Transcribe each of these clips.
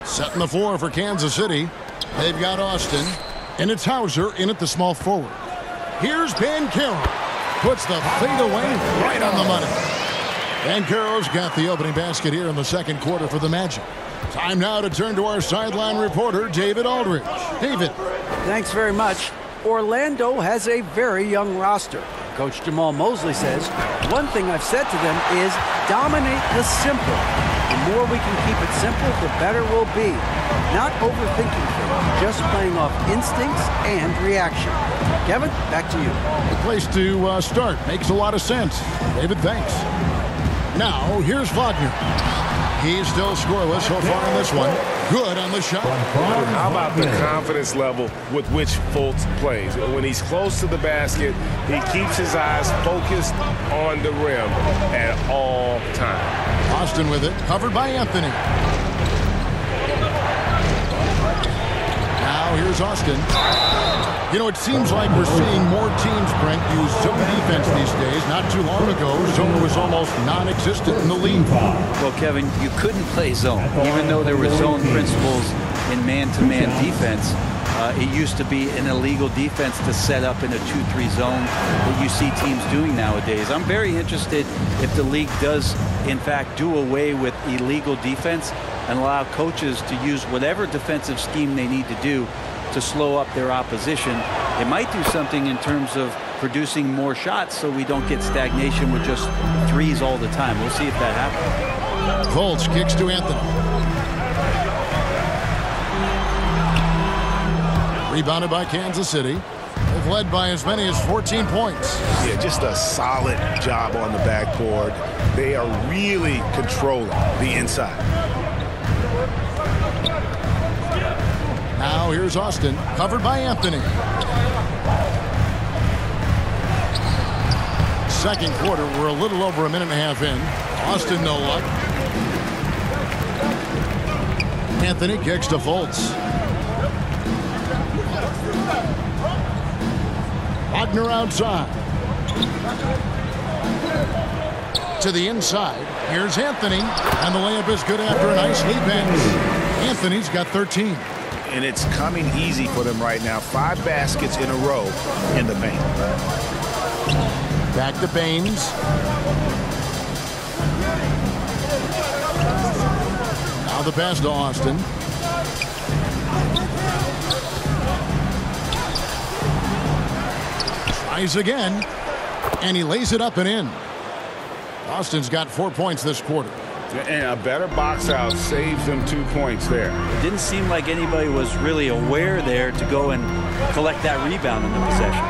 Setting the floor for Kansas City. They've got Austin. And it's Hauser in at the small forward. Here's Banchero. Puts the fadeaway right on the money. Banchero's got the opening basket here in the second quarter for the Magic. Time now to turn to our sideline reporter, David Aldridge. David. Thanks very much. Orlando has a very young roster. Coach Jamal Mosley says, one thing I've said to them is dominate the simple. The more we can keep it simple, the better we'll be. Not overthinking things, just playing off instincts and reaction. Kevin, back to you. The place to start. Makes a lot of sense. David, thanks. Now, here's Wagner. He's still scoreless so far in this one. Good on the shot. How about the confidence level with which Fultz plays? When he's close to the basket, he keeps his eyes focused on the rim at all times. Austin with it, covered by Anthony. Now here's Austin. You know, it seems like we're seeing more teams, Brent, use zone defense these days. Not too long ago, zone was almost non-existent in the league. Well, Kevin, you couldn't play zone, even though there were zone principles in man-to-man defense. It used to be an illegal defense to set up in a 2-3 zone that you see teams doing nowadays. I'm very interested if the league does, in fact, do away with illegal defense and allow coaches to use whatever defensive scheme they need to do to slow up their opposition. It might do something in terms of producing more shots so we don't get stagnation with just threes all the time. We'll see if that happens. Fultz kicks to Anthony. Rebounded by Kansas City. They've led by as many as 14 points. Yeah, just a solid job on the backboard. They are really controlling the inside. Now here's Austin, covered by Anthony. Second quarter, we're a little over a minute and a half in. Austin no luck. Anthony kicks to Fultz. Wagner outside. To the inside. Here's Anthony. And the layup is good after a nice lead pass. Anthony's got 13. And it's coming easy for them right now. 5 baskets in a row in the paint. Back to Baines. Now the pass to Austin. Tries again. And he lays it up and in. Austin's got 4 points this quarter. And a better box out saves them 2 points there. It didn't seem like anybody was really aware there to go and collect that rebound in the possession.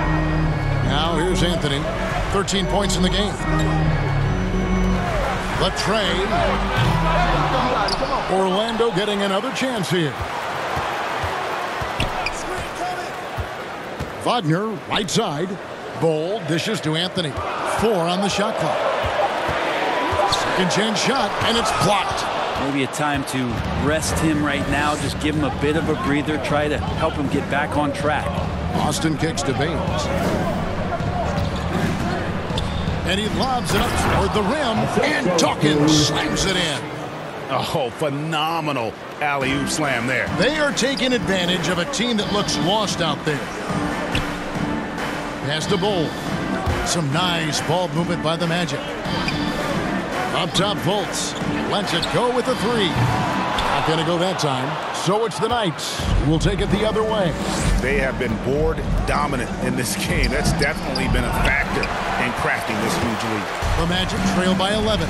Now here's Anthony. 13 points in the game. The trade. Orlando getting another chance here. Wagner, right side. Bold dishes to Anthony. 4 on the shot clock. Second chance shot, and it's blocked. Maybe a time to rest him right now. Just give him a bit of a breather. Try to help him get back on track. Austin kicks to Baines. And he lobs it up toward the rim. And Dawkins slams it in. Oh, phenomenal alley-oop slam there. They are taking advantage of a team that looks lost out there. Pass to Bold. Some nice ball movement by the Magic. Up top, Fultz lets it go with a 3. Not going to go that time. So it's the Knights who will take it the other way. They have been board dominant in this game. That's definitely been a factor in crafting this huge lead. The Magic trail by 11.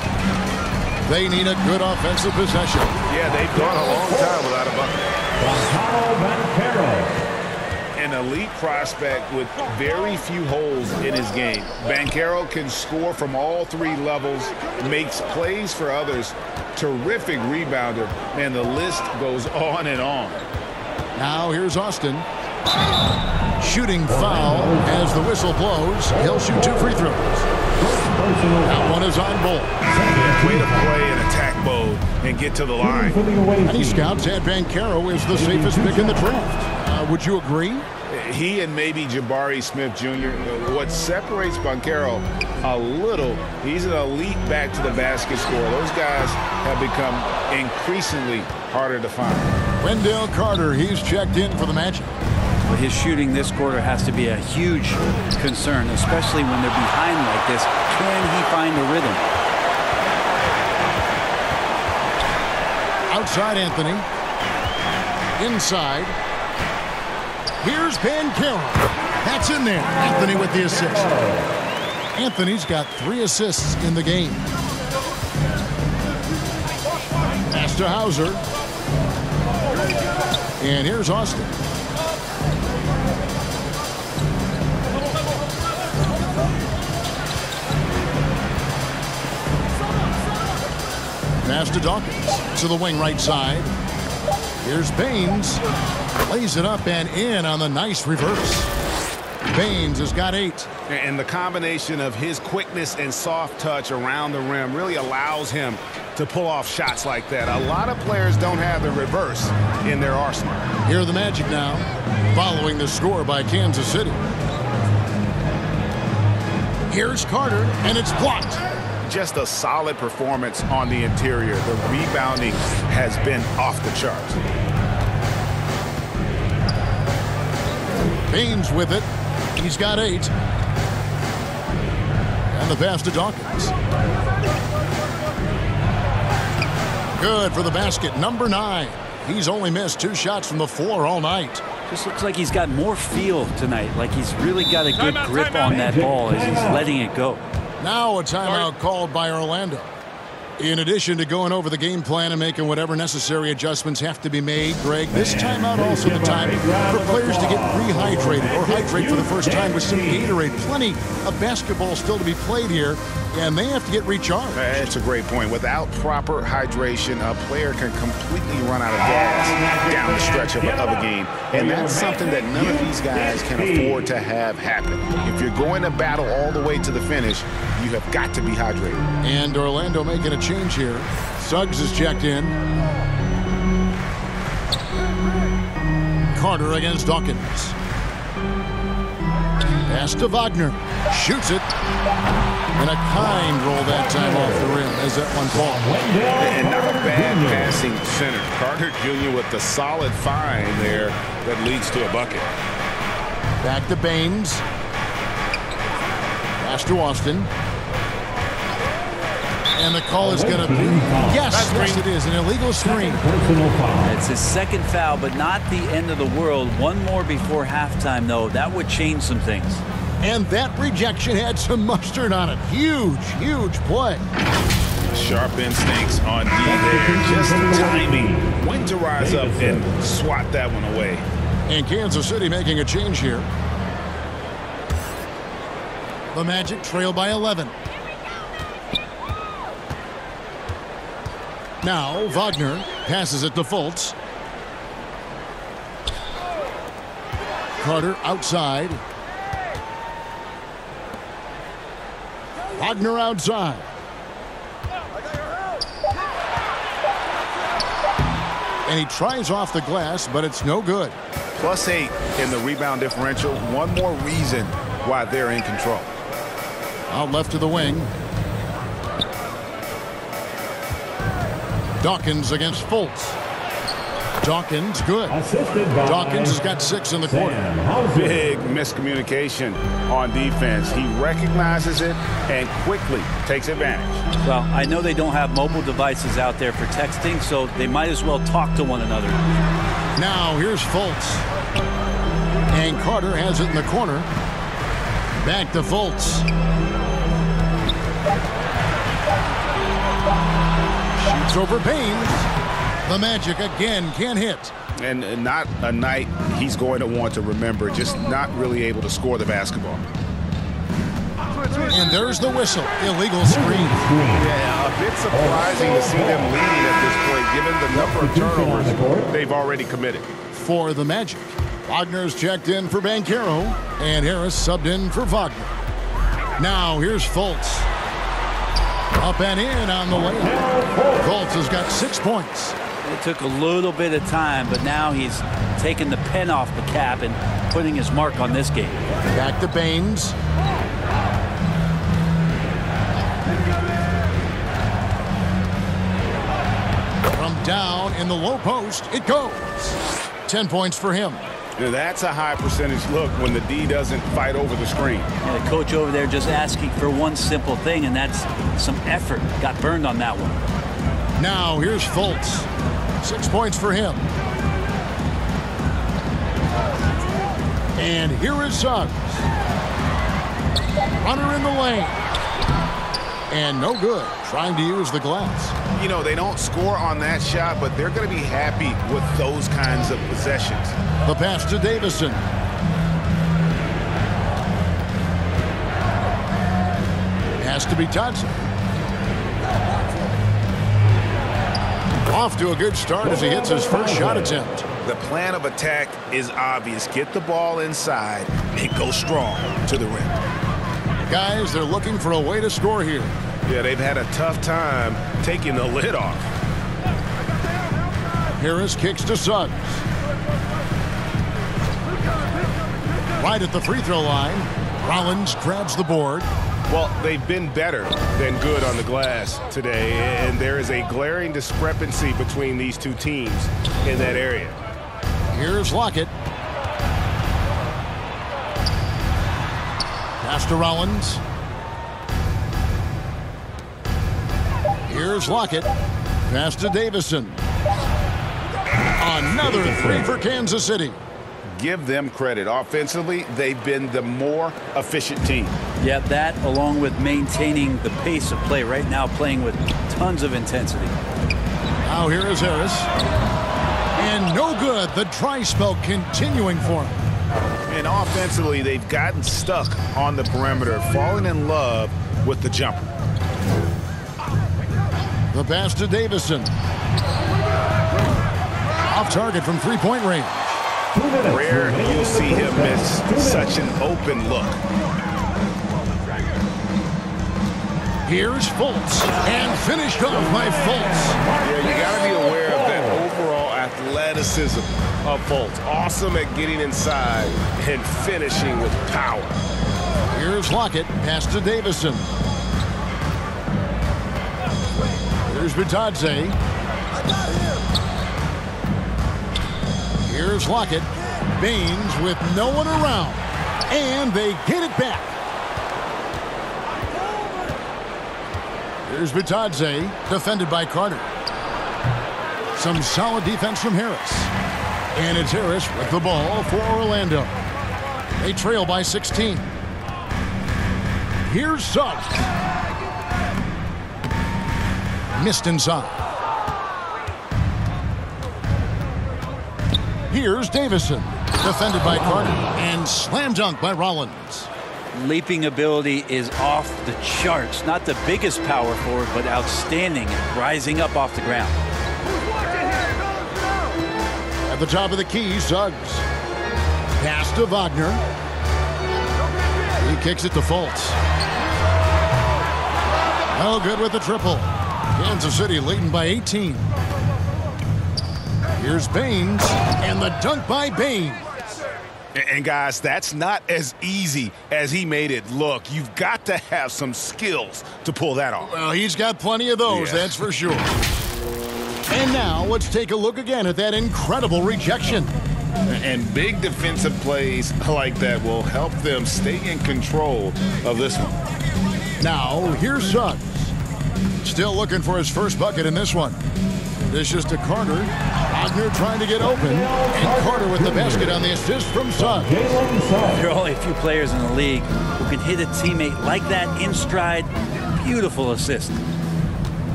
They need a good offensive possession. Yeah, they've gone a long time without a bucket. An elite prospect with very few holes in his game. Banchero can score from all 3 levels, makes plays for others, terrific rebounder, and the list goes on and on. Now here's Austin. Shooting foul as the whistle blows. He'll shoot 2 free throws. That one is on Bolt. Way to play in attack mode and get to the line. Many scouts had Banchero as the safest pick in the draft. Would you agree? He and maybe Jabari Smith Jr. What separates Banchero a little, he's an elite back to the basket scorer. Those guys have become increasingly harder to find. Wendell Carter, he's checked in for the Magic. But his shooting this quarter has to be a huge concern, especially when they're behind like this. Can he find a rhythm? Outside Anthony. Inside. Here's Banchero. That's in there. Anthony with the assist. Anthony's got 3 assists in the game. Pass to Hauser. And here's Austin. Pass to Dawkins to the wing right side. Here's Baynes. Lays it up and in on the nice reverse. Baynes has got 8. And the combination of his quickness and soft touch around the rim really allows him to pull off shots like that. A lot of players don't have the reverse in their arsenal. Here are the Magic now, following the score by Kansas City. Here's Carter, and it's blocked. Just a solid performance on the interior. The rebounding has been off the charts. Baynes with it. He's got 8. And the pass to Dawkins. Good for the basket. Number 9. He's only missed 2 shots from the floor all night. Just looks like he's got more feel tonight, like he's really got a good grip on that ball as he's letting it go. Now a timeout called by Orlando. In addition to going over the game plan and making whatever necessary adjustments have to be made, Greg, this timeout also the time for players to get rehydrated or hydrate for the first time with some Gatorade. Plenty of basketball still to be played here, and they have to get recharged. That's a great point. Without proper hydration, a player can completely run out of gas down the stretch of a game. And that's something that none of these guys can afford to have happen. If you're going to battle all the way to the finish, you have got to be hydrated. And Orlando making a change here. Suggs is checked in. Carter against Dawkins. Pass to Wagner. Shoots it. And a kind roll that time off the rim as that one falls. And not a bad passing center. Carter Jr. with the solid find there that leads to a bucket. Back to Baynes. Pass to Austin. And the call is going to be, yes, it is, an illegal screen. It's his second foul, but not the end of the world. One more before halftime, though. That would change some things. And that rejection had some mustard on it. Huge, huge play. Sharp instincts on D there. Just timing when to rise up and swat that one away. And Kansas City making a change here. The Magic trail by 11. Now Wagner passes it to Fultz. Carter outside. Wagner outside. And he tries off the glass, but it's no good. +8 in the rebound differential. One more reason why they're in control. Out left to the wing. Dawkins against Fultz. Dawkins, good. Dawkins has got 6 in the quarter. Big miscommunication on defense. He recognizes it and quickly takes advantage. Well, I know they don't have mobile devices out there for texting, so they might as well talk to one another. Now here's Fultz. And Carter has it in the corner. Back to Fultz. Shoots over Baynes. The Magic again can't hit. And not a night he's going to want to remember. Just not really able to score the basketball. And there's the whistle. Illegal screen. Yeah, a bit surprising to see them leading at this point, given the number of turnovers they've already committed. For the Magic, Wagner's checked in for Banchero, and Harris subbed in for Wagner. Now here's Fultz. Up and in on the layup. Fultz has got 6 points. It took a little bit of time, but now he's taking the pen off the cap and putting his mark on this game. Back to Baynes. From down in the low post, it goes. 10 points for him. Now that's a high percentage look when the D doesn't fight over the screen. Yeah, the coach over there just asking for one simple thing, and that's some effort. Got burned on that one. Now here's Fultz. 6 points for him. And here is Suggs. Runner in the lane. And no good. Trying to use the glass. You know, they don't score on that shot, but they're going to be happy with those kinds of possessions. The pass to Davison. Has to be Dodson. Off to a good start as he hits his first shot attempt. The plan of attack is obvious. Get the ball inside and go strong to the rim. Guys, they're looking for a way to score here. Yeah, they've had a tough time taking the lid off. Harris kicks to Suggs. Right at the free throw line. Rollins grabs the board. Well, they've been better than good on the glass today, and there is a glaring discrepancy between these two teams in that area. Here's Lockett. Pass to Rollins. Here's Lockett. Pass to Davison. Another three for Kansas City. Give them credit. Offensively, they've been the more efficient team. Yeah, that along with maintaining the pace of play right now, playing with tons of intensity. Now here is Harris. And no good. The dry spell continuing for him. And offensively, they've gotten stuck on the perimeter, falling in love with the jumper. The pass to Davison. Off target from three-point range. Rare you'll see him miss such an open look. Here's Fultz. And finished off by Fultz. Yeah, you got to be aware of that overall athleticism of Fultz. Awesome at getting inside and finishing with power. Here's Lockett. Pass to Davison. Here's Bitadze. Here's Lockett. Baines with no one around. And they get it back. Here's Bitadze. Defended by Carter. Some solid defense from Harris. And it's Harris with the ball for Orlando. They trail by 16. Here's Suggs. Missed inside. Here's Davison. Defended by Carter. And slam dunk by Rollins. Leaping ability is off the charts. Not the biggest power forward, but outstanding at rising up off the ground. At the top of the key, Suggs. Pass to Wagner. He kicks it to Fultz. No good with the triple. Kansas City leading by 18. Here's Baines, and the dunk by Baines. And guys, that's not as easy as he made it look. You've got to have some skills to pull that off. Well, he's got plenty of those, Yeah. that's for sure. And now let's take a look again at that incredible rejection. And big defensive plays like that will help them stay in control of this one. Now, here's Suggs. Still looking for his first bucket in this one. Dishes to Carter. Wagner trying to get open. And Carter with the basket on the assist from Suggs. There are only a few players in the league who can hit a teammate like that in stride. Beautiful assist.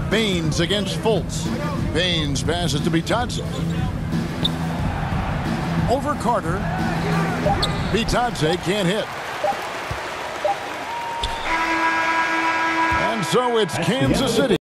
Baines against Fultz. Baines passes to Bitadze. Over Carter. Bitadze can't hit. And so it's Kansas City.